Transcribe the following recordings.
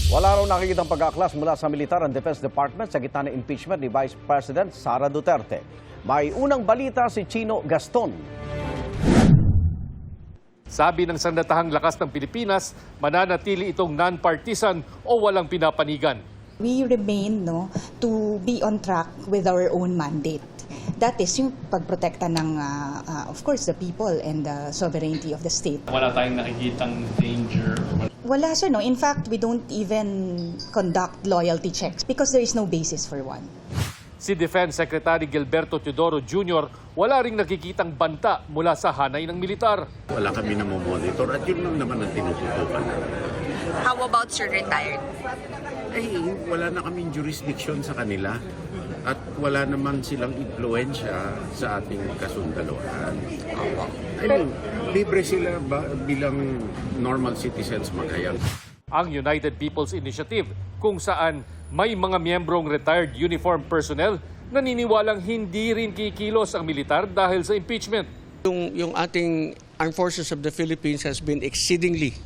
Wala raw nakikitang pag-aaklas mula sa Militar and Defense Department sa gitna ng impeachment ni Vice President Sara Duterte. May unang balita si Chino Gaston. Sabi ng Sandatahang Lakas ng Pilipinas, mananatili itong non-partisan o walang pinapanigan. We remain to be on track with our own mandate. That is yung pagprotekta ng, of course, the people and the sovereignty of the state. Wala tayong nakikitang danger. Wala siya, no? In fact, we don't even conduct loyalty checks because there is no basis for one. Si Defense Secretary Gilberto Teodoro Jr. wala ring nakikitang banta mula sa hanay ng militar. Wala kami na monitor at yun lang naman ang tinututukan. How about Sir retired? Wala na kaming jurisdiction sa kanila at wala naman silang impluensya sa ating kasundaluhan. Libre sila bilang normal citizens maghayag. Ang United People's Initiative, kung saan may mga miyembrong retired uniformed personnel naniniwalang hindi rin kikilos ang militar dahil sa impeachment. Yung ating Armed Forces of the Philippines has been exceedingly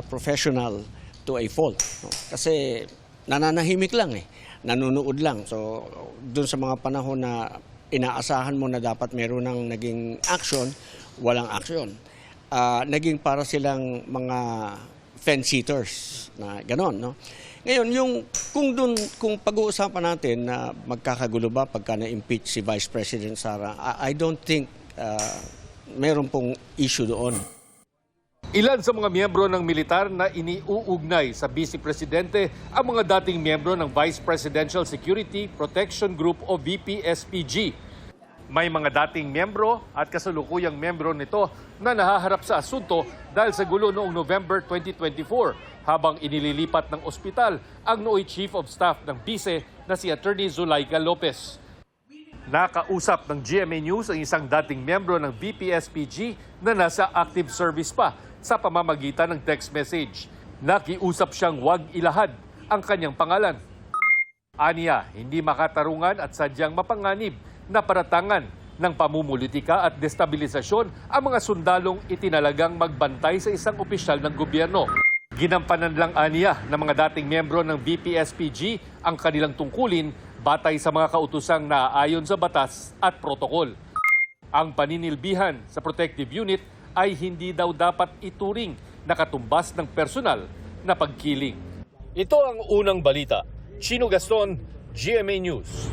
professional to a fault. No? Kasi nananahimik lang nanunood lang. So doon sa mga panahon na inaasahan mo na dapat meron ng naging action, walang action. Naging para silang mga fence-sitters na ganon. No? Ngayon, kung pag-uusapan natin na magkakagulo ba pagka na-impeach si Vice President Sara, I don't think meron pong issue doon. Ilan sa mga miyembro ng militar na iniuugnay sa Vice Presidente ang mga dating miyembro ng Vice Presidential Security Protection Group o VPSPG. May mga dating miyembro at kasalukuyang miyembro nito na nahaharap sa asunto dahil sa gulo noong November 2024 habang inililipat ng ospital ang nooy Chief of Staff ng Vice na si Attorney Zulaika Lopez. Nakausap ng GMA News ang isang dating miyembro ng VPSPG na nasa active service pa sa pamamagitan ng text message. Nakiusap siyang huwag ilahad ang kanyang pangalan. Aniya, hindi makatarungan at sadyang mapanganib na paratangan ng pamumulitika at destabilisasyon ang mga sundalong itinalagang magbantay sa isang opisyal ng gobyerno. Ginampanan lang aniya ng mga dating miyembro ng VPSPG ang kanilang tungkulin batay sa mga kautosang naaayon sa batas at protokol. Ang paninilbihan sa protective unit ay hindi daw dapat ituring na katumbas ng personal na pagkiling. Ito ang unang balita. Chino Gaston, GMA News.